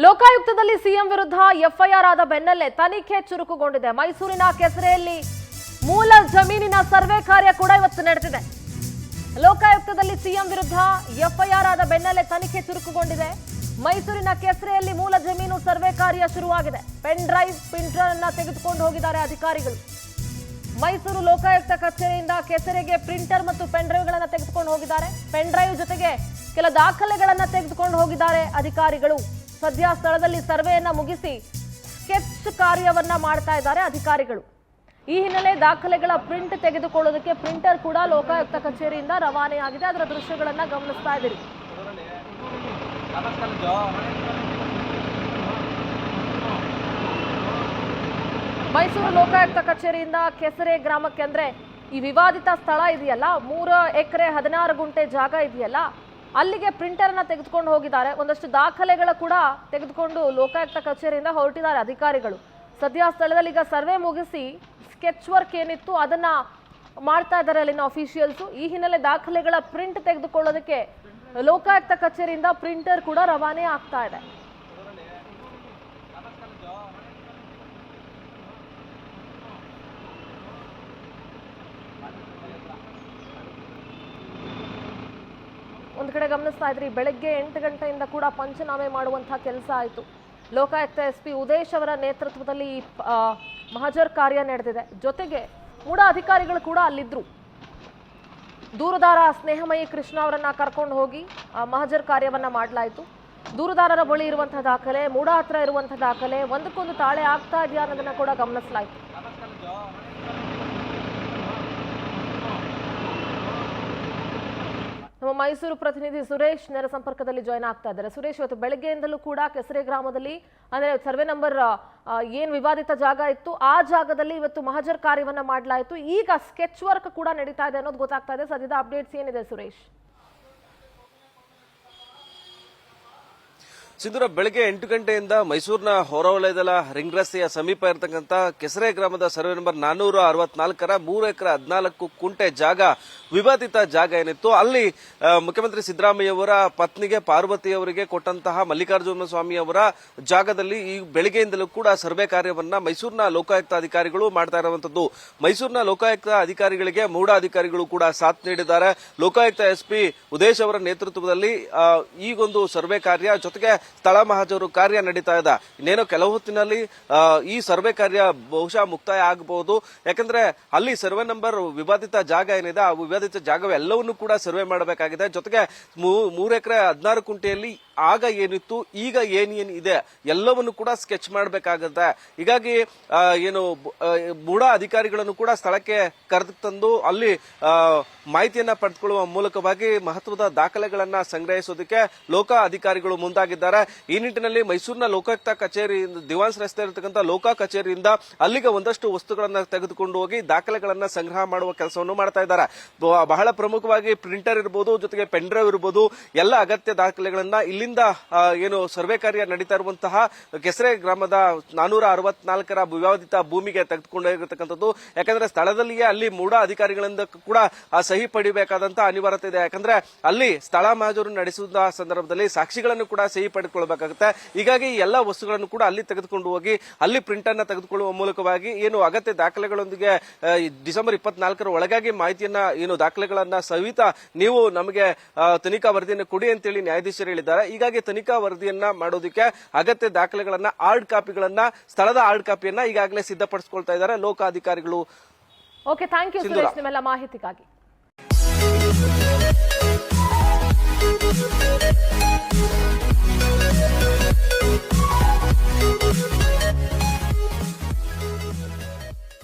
ಲೋಕಾಯುಕ್ತದಲ್ಲಿ CM ವಿರುದ್ಧ FIR ಆದ ಬೆನ್ನಲ್ಲೇ ತನಿಖೆ ಚುರುಕುಗೊಂಡಿದೆ. ಮೈಸೂರಿನ ಕೆಸರೆಯಲ್ಲಿ ಮೂಲ ಜಮೀನಿನ ಸರ್ವೆ ಕಾರ್ಯ ಕೂಡ ಇವತ್ತು ನಡೆದಿದೆ. ಲೋಕಾಯುಕ್ತದಲ್ಲಿ ಸಿಎಂ ವಿರುದ್ಧ ಎಫ್ಐಆರ್ ಆದ ಬೆನ್ನಲ್ಲೇ ತನಿಖೆ ಚುರುಕುಗೊಂಡಿದೆ. ಮೈಸೂರಿನ ಕೆಸರೆಯಲ್ಲಿ ಮೂಲ ಜಮೀನು ಸರ್ವೆ ಕಾರ್ಯ ಶುರುವಾಗಿದೆ. ಪೆನ್ ಡ್ರೈವ್ ಪ್ರಿಂಟರ್ ಅನ್ನ ತೆಗೆದುಕೊಂಡು ಹೋಗಿದ್ದಾರೆ ಅಧಿಕಾರಿಗಳು. ಮೈಸೂರು ಲೋಕಾಯುಕ್ತ ಕಚೇರಿಯಿಂದ ಕೆಸರೆಗೆ ಪ್ರಿಂಟರ್ ಮತ್ತು ಪೆನ್ ಡ್ರೈವ್ಗಳನ್ನು ತೆಗೆದುಕೊಂಡು ಹೋಗಿದ್ದಾರೆ. ಪೆನ್ ಡ್ರೈವ್ ಜೊತೆಗೆ ಕೆಲ ದಾಖಲೆಗಳನ್ನು ತೆಗೆದುಕೊಂಡು ಹೋಗಿದ್ದಾರೆ ಅಧಿಕಾರಿಗಳು. ಸದ್ಯ ಸ್ಥಳದಲ್ಲಿ ಸರ್ವೆಯನ್ನ ಮುಗಿಸಿ ಸ್ಕೆಚ್ ಕಾರ್ಯವನ್ನ ಮಾಡ್ತಾ ಇದ್ದಾರೆ ಅಧಿಕಾರಿಗಳು. ಈ ಹಿನ್ನೆಲೆ ದಾಖಲೆಗಳ ಪ್ರಿಂಟ್ ತೆಗೆದುಕೊಳ್ಳೋದಕ್ಕೆ ಪ್ರಿಂಟರ್ ಕೂಡ ಲೋಕಾಯುಕ್ತ ಕಚೇರಿಯಿಂದ ರವಾನೆಯಾಗಿದೆ. ಅದರ ದೃಶ್ಯಗಳನ್ನ ಗಮನಿಸ್ತಾ ಇದ್ದೀರಿ. ಮೈಸೂರು ಲೋಕಾಯುಕ್ತ ಕಚೇರಿಯಿಂದ ಕೆಸರೆ ಗ್ರಾಮಕ್ಕೆ, ಅಂದ್ರೆ ಈ ವಿವಾದಿತ ಸ್ಥಳ ಇದೆಯಲ್ಲ, 3 ಎಕರೆ 16 ಗುಂಟೆ ಜಾಗ ಇದೆಯಲ್ಲ, ಅಲ್ಲಿಗೆ ಪ್ರಿಂಟರ್ ಅನ್ನ ತೆಗೆದುಕೊಂಡು ಹೋಗಿದ್ದಾರೆ. ಒಂದಷ್ಟು ದಾಖಲೆಗಳ ಕೂಡ ತೆಗೆದುಕೊಂಡು ಲೋಕಾಯುಕ್ತ ಕಚೇರಿಯಿಂದ ಹೊರಟಿದ್ದಾರೆ ಅಧಿಕಾರಿಗಳು. ಸದ್ಯ ಸ್ಥಳದಲ್ಲಿ ಈಗ ಸರ್ವೆ ಮುಗಿಸಿ ಸ್ಕೆಚ್ ವರ್ಕ್ ಏನಿತ್ತು ಅದನ್ನ ಮಾಡ್ತಾ ಇದ್ದಾರೆ ಅಲ್ಲಿನ ಅಫಿಷಿಯಲ್ಸ್. ಈ ಹಿನ್ನೆಲೆ ದಾಖಲೆಗಳ ಪ್ರಿಂಟ್ ತೆಗೆದುಕೊಳ್ಳೋದಕ್ಕೆ ಲೋಕಾಯುಕ್ತ ಕಚೇರಿಯಿಂದ ಪ್ರಿಂಟರ್ ಕೂಡ ರವಾನೆ ಆಗ್ತಾ ಇದೆ. ಒಂದು ಕಡೆ ಗಮನಿಸ್ತಾ ಇದ್ರಿ, ಬೆಳಗ್ಗೆ 8 ಗಂಟೆಯಿಂದ ಕೂಡ ಪಂಚನಾಮೆ ಮಾಡುವಂತಹ ಕೆಲಸ ಆಯಿತು. ಲೋಕಾಯುಕ್ತ SP ಉದೇಶ್ ಅವರ ನೇತೃತ್ವದಲ್ಲಿ ಮಹಜರ್ ಕಾರ್ಯ ನಡೆದಿದೆ. ಜೊತೆಗೆ ಮೂಡ ಅಧಿಕಾರಿಗಳು ಕೂಡ ಅಲ್ಲಿದ್ರು. ದೂರುದಾರ ಸ್ನೇಹಮಯಿ ಕೃಷ್ಣ ಅವರನ್ನ ಕರ್ಕೊಂಡು ಹೋಗಿ ಮಹಜರ್ ಕಾರ್ಯವನ್ನ ಮಾಡಲಾಯಿತು. ದೂರುದಾರರ ಬಳಿ ಇರುವಂತಹ ದಾಖಲೆ, ಮೂಡ ಹತ್ರ ಇರುವಂತಹ ದಾಖಲೆ ಒಂದಕ್ಕೊಂದು ತಾಳೆ ಆಗ್ತಾ ಇದೆಯಾ ಅನ್ನೋದನ್ನ ಕೂಡ ಗಮನಿಸಲಾಯಿತು. ನಮ್ಮ ಮೈಸೂರು ಪ್ರತಿನಿಧಿ ಸುರೇಶ್ ನೇರ ಸಂಪರ್ಕದಲ್ಲಿ ಜಾಯ್ನ್ ಆಗ್ತಾ ಇದ್ದಾರೆ. ಸುರೇಶ್, ಇವತ್ತು ಬೆಳಗ್ಗೆಯಿಂದಲೂ ಕೂಡ ಕೆಸರೆ ಗ್ರಾಮದಲ್ಲಿ, ಅಂದ್ರೆ ಸರ್ವೆ ನಂಬರ್ ಏನ್ ವಿವಾದಿತ ಜಾಗ ಇತ್ತು ಆ ಜಾಗದಲ್ಲಿ ಇವತ್ತು ಮಹಜರ್ ಕಾರ್ಯವನ್ನ ಮಾಡಲಾಯಿತು. ಈಗ ಸ್ಕೆಚ್ ವರ್ಕ್ ಕೂಡ ನಡೀತಾ ಇದೆ ಅನ್ನೋದು ಗೊತ್ತಾಗ್ತಾ ಇದೆ. ಸದ್ಯದ ಅಪ್ಡೇಟ್ಸ್ ಏನಿದೆ ಸುರೇಶ್? ಸಿಂಧೂರ, ಬೆಳಗ್ಗೆ 8 ಗಂಟೆಯಿಂದ ಮೈಸೂರಿನ ಹೊರವಲಯದ ರಿಂಗ್ ರಸ್ತೆಯ ಸಮೀಪ ಇರತಕ್ಕಂಥ ಕೆಸರೆ ಗ್ರಾಮದ ಸರ್ವೆ ನಂಬರ್ 464ರ 3 ಎಕರೆ 14 ಕುಂಟೆ ಜಾಗ, ವಿವಾದಿತ ಜಾಗ ಏನಿತ್ತು, ಅಲ್ಲಿ ಮುಖ್ಯಮಂತ್ರಿ ಸಿದ್ದರಾಮಯ್ಯವರ ಪತ್ನಿಗೆ ಪಾರ್ವತಿ ಅವರಿಗೆ ಕೊಟ್ಟಂತಹ ಮಲ್ಲಿಕಾರ್ಜುನ ಸ್ವಾಮಿ ಅವರ ಜಾಗದಲ್ಲಿ ಈ ಬೆಳಗ್ಗೆಯಿಂದಲೂ ಕೂಡ ಸರ್ವೆ ಕಾರ್ಯವನ್ನ ಮೈಸೂರಿನ ಲೋಕಾಯುಕ್ತ ಅಧಿಕಾರಿಗಳು ಮಾಡ್ತಾ ಇರುವಂತದ್ದು. ಮೈಸೂರಿನ ಲೋಕಾಯುಕ್ತ ಅಧಿಕಾರಿಗಳಿಗೆ ಮೂಡ ಅಧಿಕಾರಿಗಳು ಕೂಡ ಸಾಥ್ ನೀಡಿದ್ದಾರೆ. ಲೋಕಾಯುಕ್ತ SP ಉದೇಶ್ ಅವರ ನೇತೃತ್ವದಲ್ಲಿ ಈಗೊಂದು ಸರ್ವೆ ಕಾರ್ಯ ಜೊತೆಗೆ ಸ್ಥಳ ಮಹಜರು ಕಾರ್ಯ ನಡೀತಾ ಇದೆ. ಇನ್ನೇನು ಕೆಲವು ಹೊತ್ತಿನಲ್ಲಿ ಈ ಸರ್ವೆ ಕಾರ್ಯ ಬಹುಶಃ ಮುಕ್ತಾಯ ಆಗಬಹುದು. ಯಾಕಂದ್ರೆ ಅಲ್ಲಿ ಸರ್ವೆ ನಂಬರ್ ವಿವಾದಿತ ಜಾಗ ಏನಿದೆ, ಆ ವಿವಾದಿತ ಜಾಗವೆಲ್ಲವನ್ನೂ ಕೂಡ ಸರ್ವೆ ಮಾಡಬೇಕಾಗಿದೆ. ಜೊತೆಗೆ 3 ಎಕರೆ 16 ಕುಂಟೆಯಲ್ಲಿ ಆಗ ಏನಿತ್ತು, ಈಗ ಏನೇನಿದೆ ಎಲ್ಲವನ್ನು ಕೂಡ ಸ್ಕೆಚ್ ಮಾಡಬೇಕಾಗುತ್ತೆ. ಹೀಗಾಗಿ ಏನು ಮೂಡ ಅಧಿಕಾರಿಗಳನ್ನು ಕೂಡ ಸ್ಥಳಕ್ಕೆ ಕರೆದು ತಂದು ಅಲ್ಲಿ ಮಾಹಿತಿಯನ್ನ ಪಡೆದುಕೊಳ್ಳುವ ಮೂಲಕವಾಗಿ ಮಹತ್ವದ ದಾಖಲೆಗಳನ್ನ ಸಂಗ್ರಹಿಸೋದಕ್ಕೆ ಲೋಕ ಅಧಿಕಾರಿಗಳು ಮುಂದಾಗಿದ್ದಾರೆ. ಈ ನಿಟ್ಟಿನಲ್ಲಿ ಮೈಸೂರಿನ ಲೋಕಾಯುಕ್ತ ಕಚೇರಿ, ದಿವಾನ್ಸ್ ರಸ್ತೆ ಇರತಕ್ಕಂಥ ಲೋಕ ಕಚೇರಿಯಿಂದ ಅಲ್ಲಿಗೆ ಒಂದಷ್ಟು ವಸ್ತುಗಳನ್ನ ತೆಗೆದುಕೊಂಡು ಹೋಗಿ ದಾಖಲೆಗಳನ್ನ ಸಂಗ್ರಹ ಮಾಡುವ ಕೆಲಸವನ್ನು ಮಾಡ್ತಾ ಇದ್ದಾರೆ. ಬಹಳ ಪ್ರಮುಖವಾಗಿ ಪ್ರಿಂಟರ್ ಇರಬಹುದು, ಜೊತೆಗೆ ಪೆನ್ ಡ್ರೈವ್ ಇರಬಹುದು, ಎಲ್ಲ ಅಗತ್ಯ ದಾಖಲೆಗಳನ್ನ ಇಲ್ಲಿಂದ ಏನು ಸರ್ವೆ ಕಾರ್ಯ ನಡೀತಾ ಇರುವಂತಹ ಕೆಸರೆ ಗ್ರಾಮದ 464ರ ವಿವಾದಿತ ಭೂಮಿಗೆ ತೆಗೆದುಕೊಂಡು ಹೋಗಿರತಕ್ಕಂಥದ್ದು. ಯಾಕಂದ್ರೆ ಸ್ಥಳದಲ್ಲಿಯೇ ಅಲ್ಲಿ ಮೂಡ ಅಧಿಕಾರಿಗಳಿಂದ ಕೂಡ ಸಹಿ ಪಡಿಬೇಕಾದಂತಹ ಅನಿವಾರ್ಯತೆ ಇದೆ. ಯಾಕಂದ್ರೆ ಅಲ್ಲಿ ಸ್ಥಳ ಮಹಜರು ನಡೆಸುವ ಸಂದರ್ಭದಲ್ಲಿ ಸಾಕ್ಷಿಗಳನ್ನು ಕೂಡ ಸಹಿ ಪಡೆದುಕೊಳ್ಳಬೇಕಾಗುತ್ತೆ. ಹೀಗಾಗಿ ಎಲ್ಲ ವಸ್ತುಗಳನ್ನು ಕೂಡ ಅಲ್ಲಿ ತೆಗೆದುಕೊಂಡು ಹೋಗಿ ಅಲ್ಲಿ ಪ್ರಿಂಟ್ ಅನ್ನ ತೆಗೆದುಕೊಳ್ಳುವ ಮೂಲಕವಾಗಿ ಏನು ಅಗತ್ಯ ದಾಖಲೆಗಳೊಂದಿಗೆ ಡಿಸೆಂಬರ್ 24ರ ಒಳಗಾಗಿ ಮಾಹಿತಿಯನ್ನ, ಏನು ದಾಖಲೆಗಳನ್ನ ಸಹಿತ ನೀವು ನಮಗೆ ತನಿಖಾ ವರದಿಯನ್ನು ಕೊಡಿ ಅಂತೇಳಿ ನ್ಯಾಯಾಧೀಶರು ಹೇಳಿದ್ದಾರೆ. ಹೀಗಾಗಿ ತನಿಖಾ ವರದಿಯನ್ನ ಮಾಡೋದಕ್ಕೆ ಅಗತ್ಯ ದಾಖಲೆಗಳನ್ನ, ಹಾರ್ಡ್ ಕಾಪಿಗಳನ್ನ, ಸ್ಥಳದ ಹಾರ್ಡ್ ಕಾಪಿಯನ್ನ ಈಗಾಗಲೇ ಸಿದ್ಧಪಡಿಸಿಕೊಳ್ತಾ ಇದ್ದಾರೆ ಲೋಕಾಧಿಕಾರಿಗಳು. ಓಕೆ, ಥ್ಯಾಂಕ್ ಯು ಸುರೇಶ್ ನಿಮ್ಮೆಲ್ಲ ಮಾಹಿತಿಗಾಗಿ.